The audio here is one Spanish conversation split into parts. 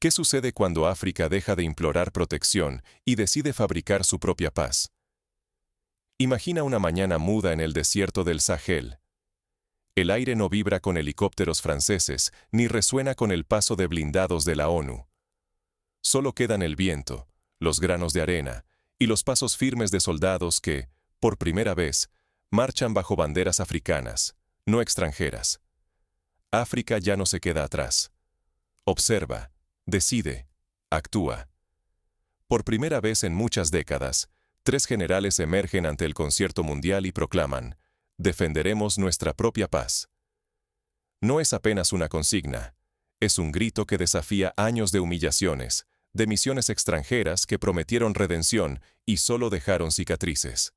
¿Qué sucede cuando África deja de implorar protección y decide fabricar su propia paz? Imagina una mañana muda en el desierto del Sahel. El aire no vibra con helicópteros franceses ni resuena con el paso de blindados de la ONU. Solo quedan el viento, los granos de arena y los pasos firmes de soldados que, por primera vez, marchan bajo banderas africanas, no extranjeras. África ya no se queda atrás. Observa, decide, actúa. Por primera vez en muchas décadas, 3 generales emergen ante el concierto mundial y proclaman: defenderemos nuestra propia paz. No es apenas una consigna, es un grito que desafía años de humillaciones, de misiones extranjeras que prometieron redención y solo dejaron cicatrices.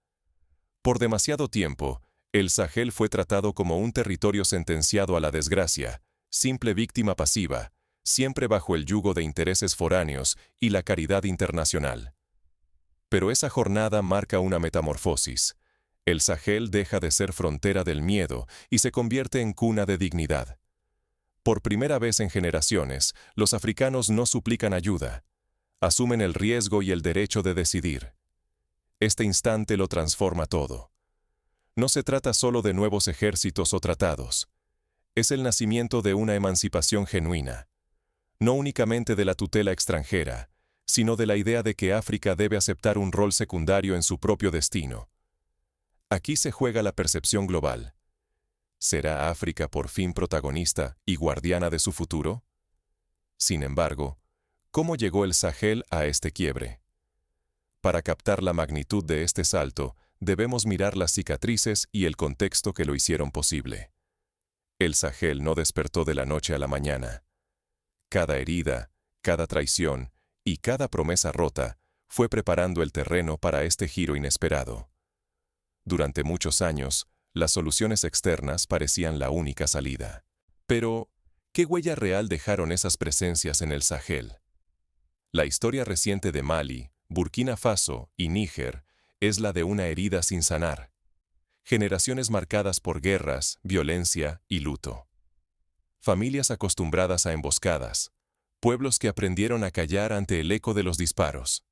Por demasiado tiempo, el Sahel fue tratado como un territorio sentenciado a la desgracia, simple víctima pasiva, siempre bajo el yugo de intereses foráneos y la caridad internacional. Pero esa jornada marca una metamorfosis. El Sahel deja de ser frontera del miedo y se convierte en cuna de dignidad. Por primera vez en generaciones, los africanos no suplican ayuda. Asumen el riesgo y el derecho de decidir. Este instante lo transforma todo. No se trata solo de nuevos ejércitos o tratados. Es el nacimiento de una emancipación genuina. No únicamente de la tutela extranjera, sino de la idea de que África debe aceptar un rol secundario en su propio destino. Aquí se juega la percepción global. ¿Será África por fin protagonista y guardiana de su futuro? Sin embargo, ¿cómo llegó el Sahel a este quiebre? Para captar la magnitud de este salto, debemos mirar las cicatrices y el contexto que lo hicieron posible. El Sahel no despertó de la noche a la mañana. Cada herida, cada traición y cada promesa rota fue preparando el terreno para este giro inesperado. Durante muchos años, las soluciones externas parecían la única salida. Pero, ¿qué huella real dejaron esas presencias en el Sahel? La historia reciente de Mali, Burkina Faso y Níger es la de una herida sin sanar. Generaciones marcadas por guerras, violencia y luto. Familias acostumbradas a emboscadas. Pueblos que aprendieron a callar ante el eco de los disparos.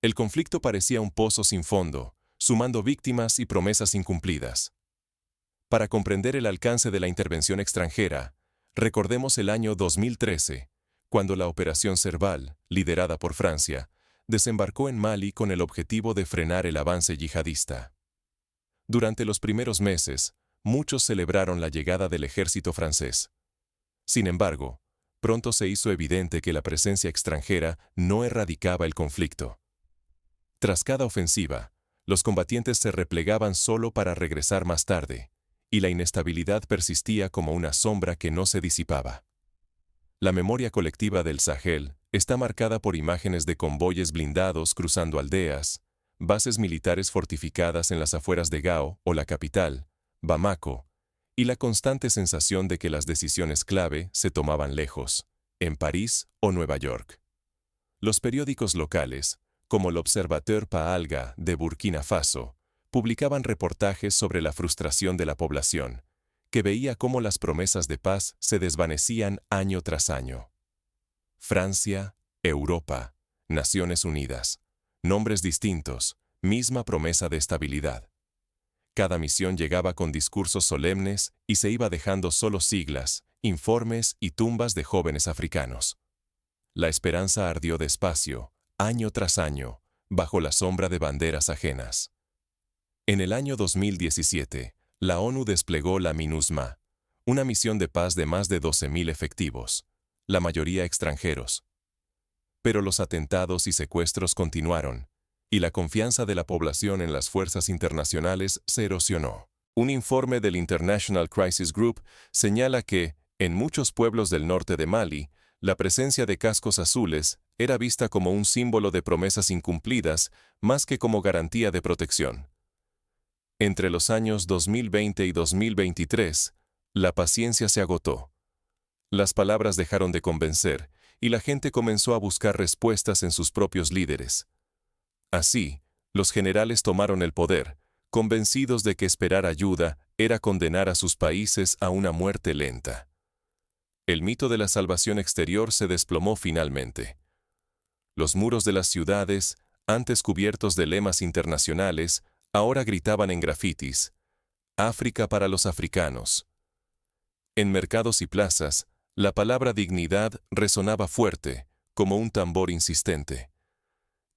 El conflicto parecía un pozo sin fondo, sumando víctimas y promesas incumplidas. Para comprender el alcance de la intervención extranjera, recordemos el año 2013, cuando la Operación Serval, liderada por Francia, desembarcó en Mali con el objetivo de frenar el avance yihadista. Durante los primeros meses, muchos celebraron la llegada del ejército francés. Sin embargo, pronto se hizo evidente que la presencia extranjera no erradicaba el conflicto. Tras cada ofensiva, los combatientes se replegaban solo para regresar más tarde, y la inestabilidad persistía como una sombra que no se disipaba. La memoria colectiva del Sahel está marcada por imágenes de convoyes blindados cruzando aldeas, bases militares fortificadas en las afueras de Gao o la capital, Bamako, y la constante sensación de que las decisiones clave se tomaban lejos, en París o Nueva York. Los periódicos locales, como l'Observateur Paalga de Burkina Faso, publicaban reportajes sobre la frustración de la población, que veía cómo las promesas de paz se desvanecían año tras año. Francia, Europa, Naciones Unidas, nombres distintos, misma promesa de estabilidad. Cada misión llegaba con discursos solemnes y se iba dejando solo siglas, informes y tumbas de jóvenes africanos. La esperanza ardió despacio, año tras año, bajo la sombra de banderas ajenas. En el año 2017, la ONU desplegó la MINUSMA, una misión de paz de más de 12.000 efectivos, la mayoría extranjeros. Pero los atentados y secuestros continuaron, y la confianza de la población en las fuerzas internacionales se erosionó. Un informe del International Crisis Group señala que, en muchos pueblos del norte de Mali, la presencia de cascos azules era vista como un símbolo de promesas incumplidas más que como garantía de protección. Entre los años 2020 y 2023, la paciencia se agotó. Las palabras dejaron de convencer y la gente comenzó a buscar respuestas en sus propios líderes. Así, los generales tomaron el poder, convencidos de que esperar ayuda era condenar a sus países a una muerte lenta. El mito de la salvación exterior se desplomó finalmente. Los muros de las ciudades, antes cubiertos de lemas internacionales, ahora gritaban en grafitis: África para los africanos. En mercados y plazas, la palabra dignidad resonaba fuerte, como un tambor insistente.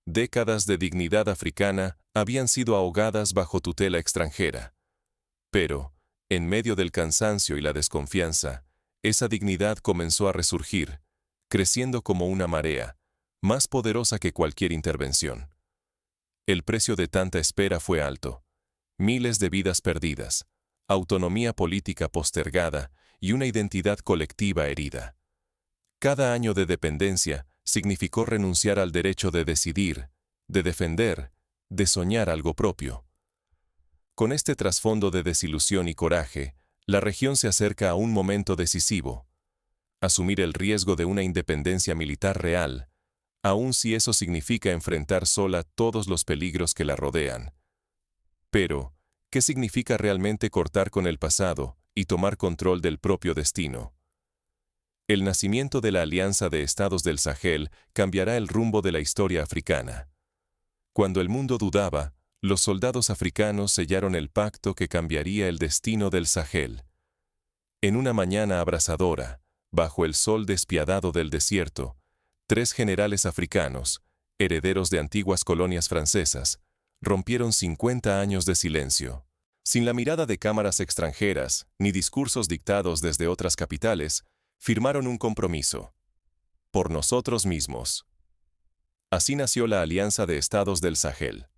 Décadas de dignidad africana habían sido ahogadas bajo tutela extranjera. Pero, en medio del cansancio y la desconfianza, esa dignidad comenzó a resurgir, creciendo como una marea, más poderosa que cualquier intervención. El precio de tanta espera fue alto. Miles de vidas perdidas, autonomía política postergada y una identidad colectiva herida. Cada año de dependencia significó renunciar al derecho de decidir, de defender, de soñar algo propio. Con este trasfondo de desilusión y coraje, la región se acerca a un momento decisivo: asumir el riesgo de una independencia militar real, aun si eso significa enfrentar sola todos los peligros que la rodean. Pero, ¿qué significa realmente cortar con el pasado y tomar control del propio destino? El nacimiento de la Alianza de Estados del Sahel cambiará el rumbo de la historia africana. Cuando el mundo dudaba, los soldados africanos sellaron el pacto que cambiaría el destino del Sahel. En una mañana abrasadora, bajo el sol despiadado del desierto, 3 generales africanos, herederos de antiguas colonias francesas, rompieron 50 años de silencio. Sin la mirada de cámaras extranjeras, ni discursos dictados desde otras capitales, firmaron un compromiso. Por nosotros mismos. Así nació la Alianza de Estados del Sahel.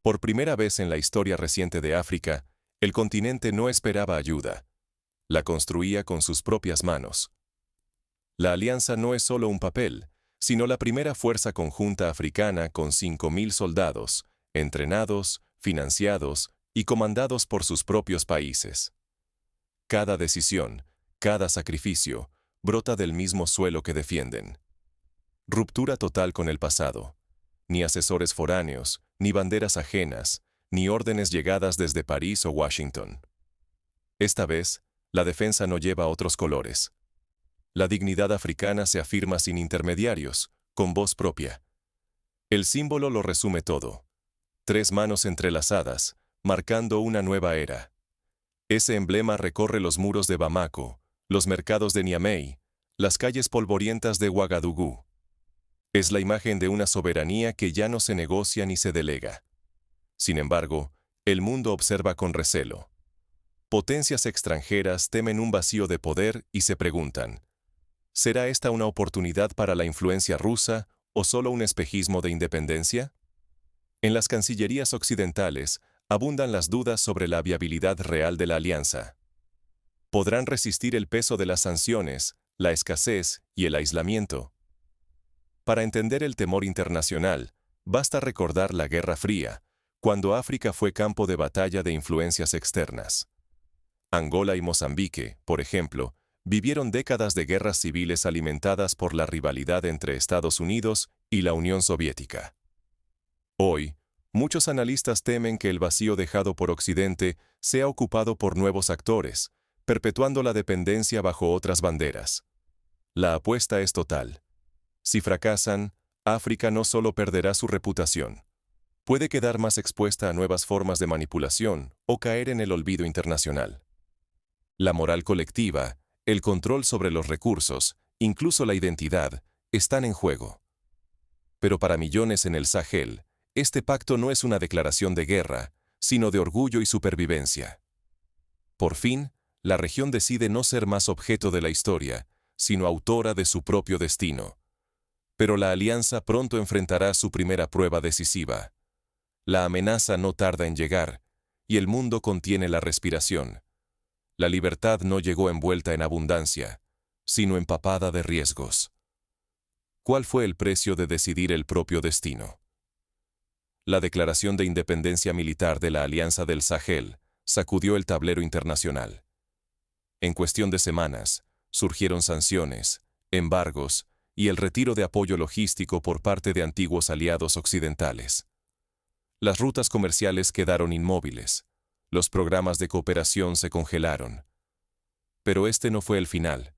Por primera vez en la historia reciente de África, el continente no esperaba ayuda. La construía con sus propias manos. La alianza no es solo un papel, sino la primera fuerza conjunta africana con 5.000 soldados, entrenados, financiados y comandados por sus propios países. Cada decisión, cada sacrificio, brota del mismo suelo que defienden. Ruptura total con el pasado. Ni asesores foráneos, ni banderas ajenas, ni órdenes llegadas desde París o Washington. Esta vez, la defensa no lleva otros colores. La dignidad africana se afirma sin intermediarios, con voz propia. El símbolo lo resume todo. 3 manos entrelazadas, marcando una nueva era. Ese emblema recorre los muros de Bamako, los mercados de Niamey, las calles polvorientas de Ouagadougou. Es la imagen de una soberanía que ya no se negocia ni se delega. Sin embargo, el mundo observa con recelo. Potencias extranjeras temen un vacío de poder y se preguntan: ¿será esta una oportunidad para la influencia rusa o solo un espejismo de independencia? En las cancillerías occidentales abundan las dudas sobre la viabilidad real de la alianza. ¿Podrán resistir el peso de las sanciones, la escasez y el aislamiento? Para entender el temor internacional, basta recordar la Guerra Fría, cuando África fue campo de batalla de influencias externas. Angola y Mozambique, por ejemplo, vivieron décadas de guerras civiles alimentadas por la rivalidad entre Estados Unidos y la Unión Soviética. Hoy, muchos analistas temen que el vacío dejado por Occidente sea ocupado por nuevos actores, perpetuando la dependencia bajo otras banderas. La apuesta es total. Si fracasan, África no solo perderá su reputación, puede quedar más expuesta a nuevas formas de manipulación o caer en el olvido internacional. La moral colectiva, el control sobre los recursos, incluso la identidad, están en juego. Pero para millones en el Sahel, este pacto no es una declaración de guerra, sino de orgullo y supervivencia. Por fin, la región decide no ser más objeto de la historia, sino autora de su propio destino. Pero la alianza pronto enfrentará su primera prueba decisiva. La amenaza no tarda en llegar, y el mundo contiene la respiración. La libertad no llegó envuelta en abundancia, sino empapada de riesgos. ¿Cuál fue el precio de decidir el propio destino? La declaración de independencia militar de la Alianza del Sahel sacudió el tablero internacional. En cuestión de semanas, surgieron sanciones, embargos y el retiro de apoyo logístico por parte de antiguos aliados occidentales. Las rutas comerciales quedaron inmóviles. Los programas de cooperación se congelaron. Pero este no fue el final.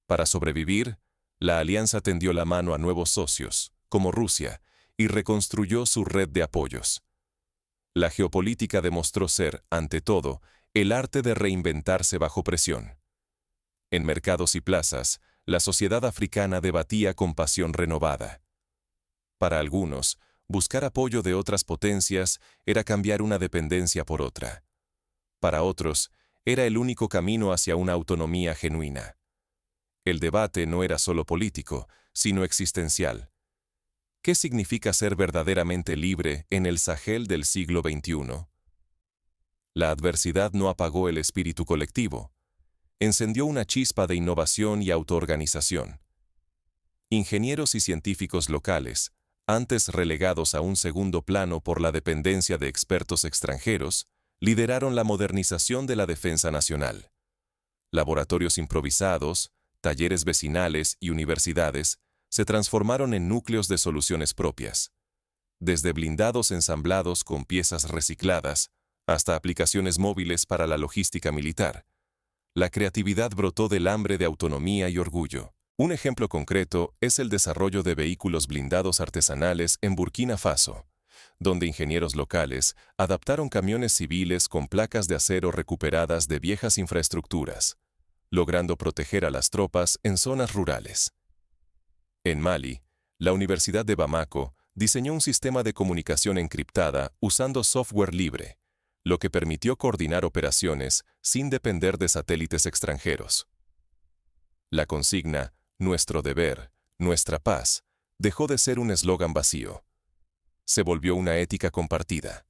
Para sobrevivir, la alianza tendió la mano a nuevos socios, como Rusia, y reconstruyó su red de apoyos. La geopolítica demostró ser, ante todo, el arte de reinventarse bajo presión. En mercados y plazas, la sociedad africana debatía con pasión renovada. Para algunos, buscar apoyo de otras potencias era cambiar una dependencia por otra. Para otros, era el único camino hacia una autonomía genuina. El debate no era solo político, sino existencial. ¿Qué significa ser verdaderamente libre en el Sahel del siglo XXI? La adversidad no apagó el espíritu colectivo. Encendió una chispa de innovación y autoorganización. Ingenieros y científicos locales, antes relegados a un segundo plano por la dependencia de expertos extranjeros, lideraron la modernización de la defensa nacional. Laboratorios improvisados, talleres vecinales y universidades se transformaron en núcleos de soluciones propias. Desde blindados ensamblados con piezas recicladas hasta aplicaciones móviles para la logística militar. La creatividad brotó del hambre de autonomía y orgullo. Un ejemplo concreto es el desarrollo de vehículos blindados artesanales en Burkina Faso, donde ingenieros locales adaptaron camiones civiles con placas de acero recuperadas de viejas infraestructuras, logrando proteger a las tropas en zonas rurales. En Mali, la Universidad de Bamako diseñó un sistema de comunicación encriptada usando software libre, lo que permitió coordinar operaciones sin depender de satélites extranjeros. La consigna «Nuestro deber, nuestra paz» dejó de ser un eslogan vacío. Se volvió una ética compartida.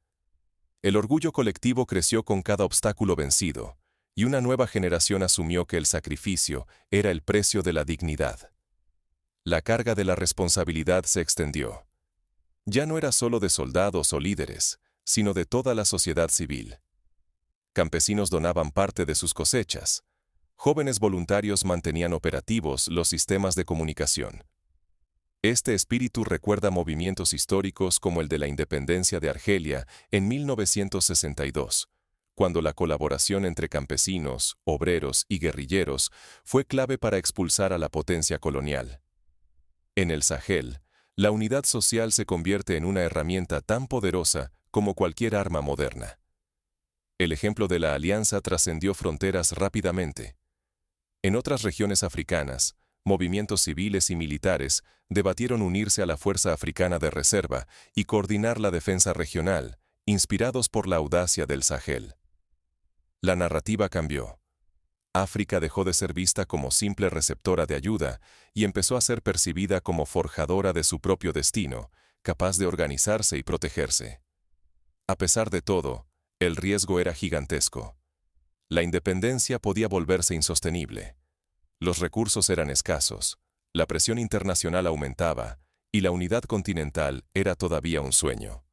El orgullo colectivo creció con cada obstáculo vencido, y una nueva generación asumió que el sacrificio era el precio de la dignidad. La carga de la responsabilidad se extendió. Ya no era solo de soldados o líderes, sino de toda la sociedad civil. Campesinos donaban parte de sus cosechas. Jóvenes voluntarios mantenían operativos los sistemas de comunicación. Este espíritu recuerda movimientos históricos como el de la independencia de Argelia en 1962, cuando la colaboración entre campesinos, obreros y guerrilleros fue clave para expulsar a la potencia colonial. En el Sahel, la unidad social se convierte en una herramienta tan poderosa como cualquier arma moderna. El ejemplo de la alianza trascendió fronteras rápidamente. En otras regiones africanas, movimientos civiles y militares debatieron unirse a la Fuerza Africana de Reserva y coordinar la defensa regional, inspirados por la audacia del Sahel. La narrativa cambió. África dejó de ser vista como simple receptora de ayuda y empezó a ser percibida como forjadora de su propio destino, capaz de organizarse y protegerse. A pesar de todo, el riesgo era gigantesco. La independencia podía volverse insostenible. Los recursos eran escasos, la presión internacional aumentaba y la unidad continental era todavía un sueño.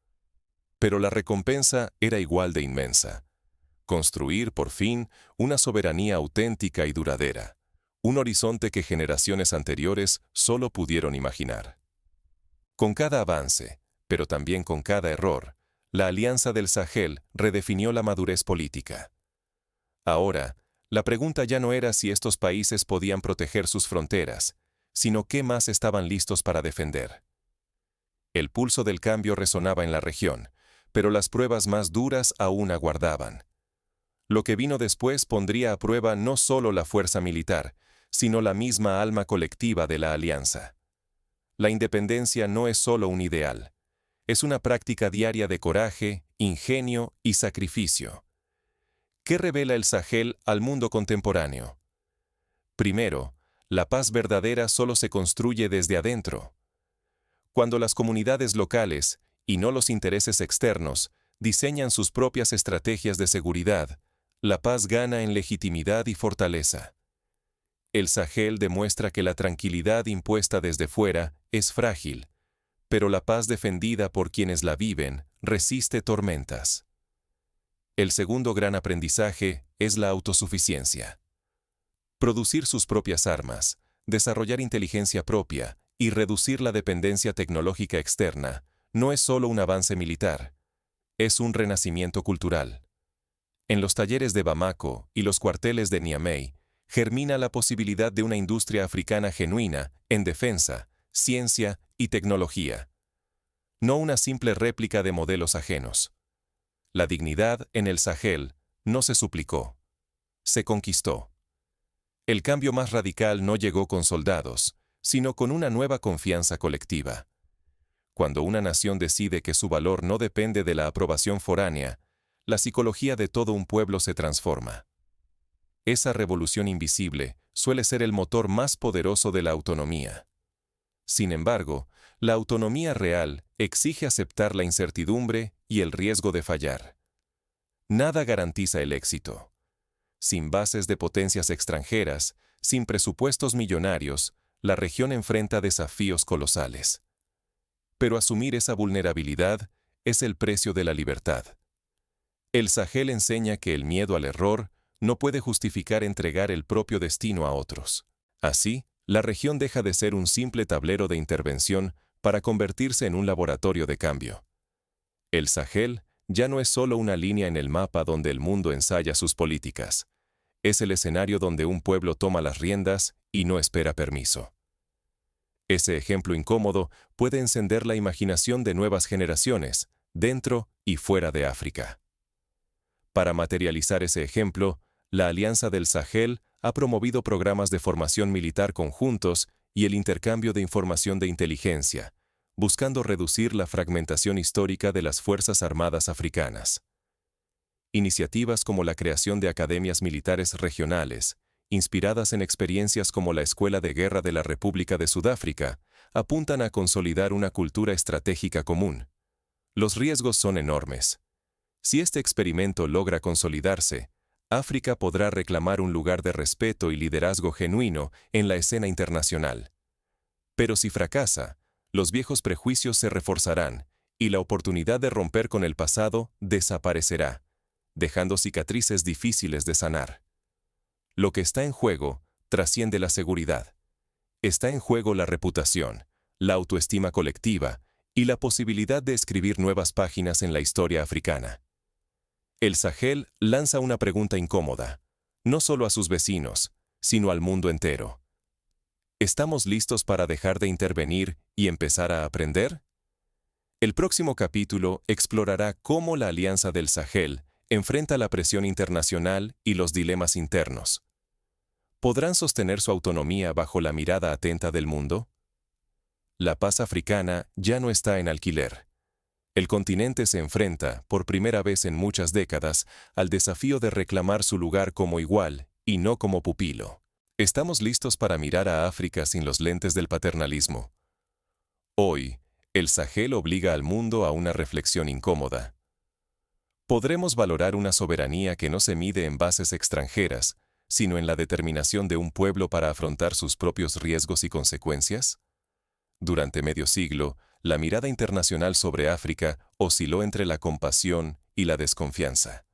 Pero la recompensa era igual de inmensa. Construir, por fin, una soberanía auténtica y duradera, un horizonte que generaciones anteriores solo pudieron imaginar. Con cada avance, pero también con cada error, la Alianza del Sahel redefinió la madurez política. Ahora, la pregunta ya no era si estos países podían proteger sus fronteras, sino qué más estaban listos para defender. El pulso del cambio resonaba en la región, pero las pruebas más duras aún aguardaban. Lo que vino después pondría a prueba no solo la fuerza militar, sino la misma alma colectiva de la alianza. La independencia no es solo un ideal, es una práctica diaria de coraje, ingenio y sacrificio. ¿Qué revela el Sahel al mundo contemporáneo? Primero, la paz verdadera solo se construye desde adentro. Cuando las comunidades locales, y no los intereses externos, diseñan sus propias estrategias de seguridad, la paz gana en legitimidad y fortaleza. El Sahel demuestra que la tranquilidad impuesta desde fuera es frágil, pero la paz defendida por quienes la viven resiste tormentas. El segundo gran aprendizaje es la autosuficiencia. Producir sus propias armas, desarrollar inteligencia propia y reducir la dependencia tecnológica externa no es solo un avance militar, es un renacimiento cultural. En los talleres de Bamako y los cuarteles de Niamey, germina la posibilidad de una industria africana genuina en defensa, ciencia y tecnología. No una simple réplica de modelos ajenos. La dignidad en el Sahel no se suplicó, se conquistó. El cambio más radical no llegó con soldados, sino con una nueva confianza colectiva. Cuando una nación decide que su valor no depende de la aprobación foránea, la psicología de todo un pueblo se transforma. Esa revolución invisible suele ser el motor más poderoso de la autonomía. Sin embargo, la autonomía real exige aceptar la incertidumbre y el riesgo de fallar. Nada garantiza el éxito. Sin bases de potencias extranjeras, sin presupuestos millonarios, la región enfrenta desafíos colosales. Pero asumir esa vulnerabilidad es el precio de la libertad. El Sahel enseña que el miedo al error no puede justificar entregar el propio destino a otros. Así, la región deja de ser un simple tablero de intervención para convertirse en un laboratorio de cambio. El Sahel ya no es solo una línea en el mapa donde el mundo ensaya sus políticas. Es el escenario donde un pueblo toma las riendas y no espera permiso. Ese ejemplo incómodo puede encender la imaginación de nuevas generaciones, dentro y fuera de África. Para materializar ese ejemplo, la Alianza del Sahel ha promovido programas de formación militar conjuntos y el intercambio de información de inteligencia, buscando reducir la fragmentación histórica de las Fuerzas Armadas africanas. Iniciativas como la creación de academias militares regionales, inspiradas en experiencias como la Escuela de Guerra de la República de Sudáfrica, apuntan a consolidar una cultura estratégica común. Los riesgos son enormes. Si este experimento logra consolidarse, África podrá reclamar un lugar de respeto y liderazgo genuino en la escena internacional. Pero si fracasa, los viejos prejuicios se reforzarán y la oportunidad de romper con el pasado desaparecerá, dejando cicatrices difíciles de sanar. Lo que está en juego trasciende la seguridad. Está en juego la reputación, la autoestima colectiva y la posibilidad de escribir nuevas páginas en la historia africana. El Sahel lanza una pregunta incómoda, no solo a sus vecinos, sino al mundo entero. ¿Estamos listos para dejar de intervenir y empezar a aprender? El próximo capítulo explorará cómo la Alianza del Sahel enfrenta la presión internacional y los dilemas internos. ¿Podrán sostener su autonomía bajo la mirada atenta del mundo? La paz africana ya no está en alquiler. El continente se enfrenta, por primera vez en muchas décadas, al desafío de reclamar su lugar como igual y no como pupilo. ¿Estamos listos para mirar a África sin los lentes del paternalismo? Hoy, el Sahel obliga al mundo a una reflexión incómoda. ¿Podremos valorar una soberanía que no se mide en bases extranjeras, sino en la determinación de un pueblo para afrontar sus propios riesgos y consecuencias? Durante medio siglo, la mirada internacional sobre África osciló entre la compasión y la desconfianza.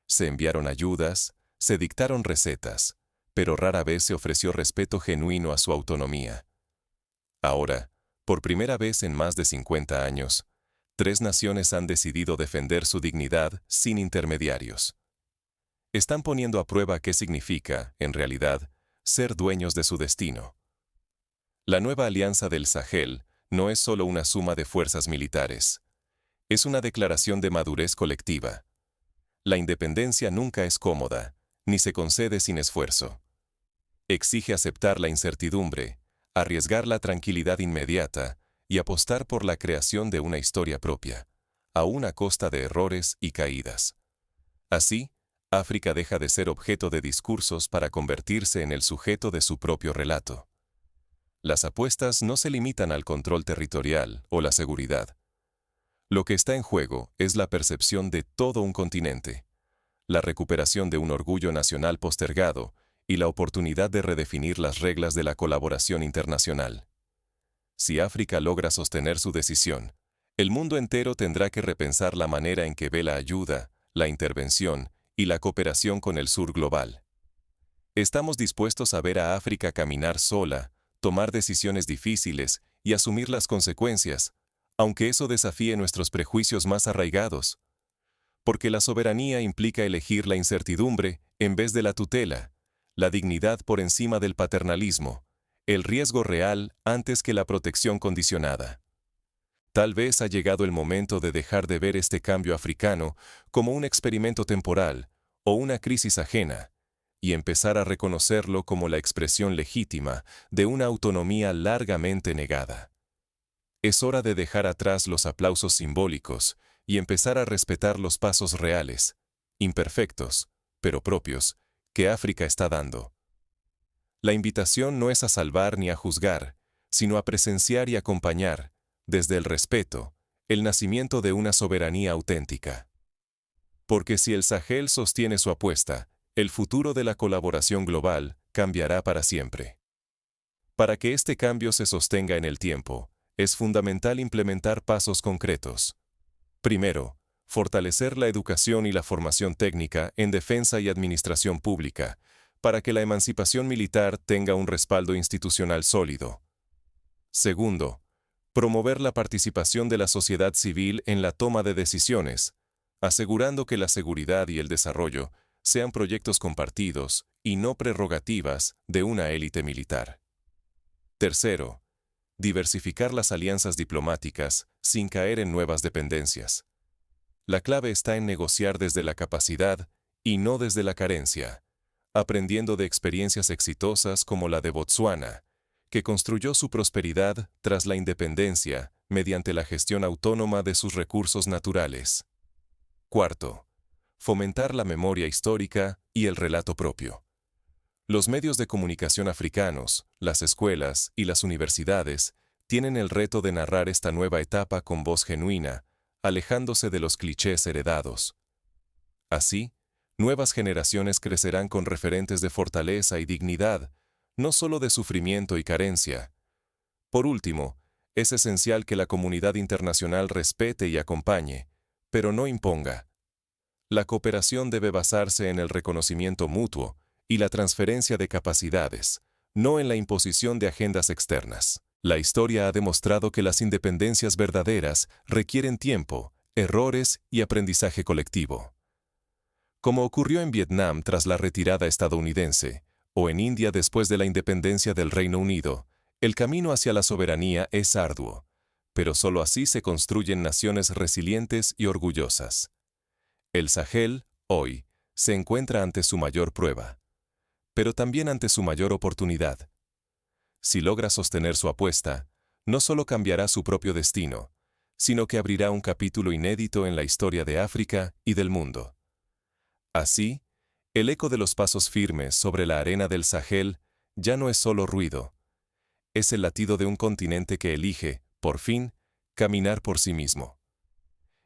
Se enviaron ayudas, se dictaron recetas, pero rara vez se ofreció respeto genuino a su autonomía. Ahora, por primera vez en más de 50 años, 3 naciones han decidido defender su dignidad sin intermediarios. Están poniendo a prueba qué significa, en realidad, ser dueños de su destino. La nueva Alianza del Sahel no es solo una suma de fuerzas militares. Es una declaración de madurez colectiva. La independencia nunca es cómoda, ni se concede sin esfuerzo. Exige aceptar la incertidumbre, arriesgar la tranquilidad inmediata y apostar por la creación de una historia propia, aún a costa de errores y caídas. Así, África deja de ser objeto de discursos para convertirse en el sujeto de su propio relato. Las apuestas no se limitan al control territorial o la seguridad. Lo que está en juego es la percepción de todo un continente, la recuperación de un orgullo nacional postergado y la oportunidad de redefinir las reglas de la colaboración internacional. Si África logra sostener su decisión, el mundo entero tendrá que repensar la manera en que ve la ayuda, la intervención y la cooperación con el sur global. ¿Estamos dispuestos a ver a África caminar sola, tomar decisiones difíciles y asumir las consecuencias, aunque eso desafíe nuestros prejuicios más arraigados? Porque la soberanía implica elegir la incertidumbre en vez de la tutela, la dignidad por encima del paternalismo, el riesgo real antes que la protección condicionada. Tal vez ha llegado el momento de dejar de ver este cambio africano como un experimento temporal o una crisis ajena, y empezar a reconocerlo como la expresión legítima de una autonomía largamente negada. Es hora de dejar atrás los aplausos simbólicos y empezar a respetar los pasos reales, imperfectos, pero propios, que África está dando. La invitación no es a salvar ni a juzgar, sino a presenciar y acompañar, desde el respeto, el nacimiento de una soberanía auténtica. Porque si el Sahel sostiene su apuesta, el futuro de la colaboración global cambiará para siempre. Para que este cambio se sostenga en el tiempo, es fundamental implementar pasos concretos. Primero, fortalecer la educación y la formación técnica en defensa y administración pública, para que la emancipación militar tenga un respaldo institucional sólido. Segundo, promover la participación de la sociedad civil en la toma de decisiones, asegurando que la seguridad y el desarrollo sean proyectos compartidos y no prerrogativas de una élite militar. Tercero, diversificar las alianzas diplomáticas sin caer en nuevas dependencias. La clave está en negociar desde la capacidad y no desde la carencia, aprendiendo de experiencias exitosas como la de Botsuana, que construyó su prosperidad tras la independencia mediante la gestión autónoma de sus recursos naturales. Cuarto, fomentar la memoria histórica y el relato propio. Los medios de comunicación africanos, las escuelas y las universidades tienen el reto de narrar esta nueva etapa con voz genuina, alejándose de los clichés heredados. Así, nuevas generaciones crecerán con referentes de fortaleza y dignidad, no solo de sufrimiento y carencia. Por último, es esencial que la comunidad internacional respete y acompañe, pero no imponga. La cooperación debe basarse en el reconocimiento mutuo y la transferencia de capacidades, no en la imposición de agendas externas. La historia ha demostrado que las independencias verdaderas requieren tiempo, errores y aprendizaje colectivo. Como ocurrió en Vietnam tras la retirada estadounidense, o en India después de la independencia del Reino Unido, el camino hacia la soberanía es arduo, pero solo así se construyen naciones resilientes y orgullosas. El Sahel, hoy, se encuentra ante su mayor prueba, pero también ante su mayor oportunidad. Si logra sostener su apuesta, no solo cambiará su propio destino, sino que abrirá un capítulo inédito en la historia de África y del mundo. Así, el eco de los pasos firmes sobre la arena del Sahel ya no es solo ruido, es el latido de un continente que elige, por fin, caminar por sí mismo.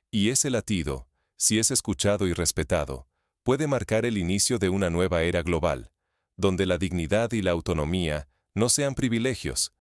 Y ese latido, si es escuchado y respetado, puede marcar el inicio de una nueva era global, donde la dignidad y la autonomía no sean privilegios,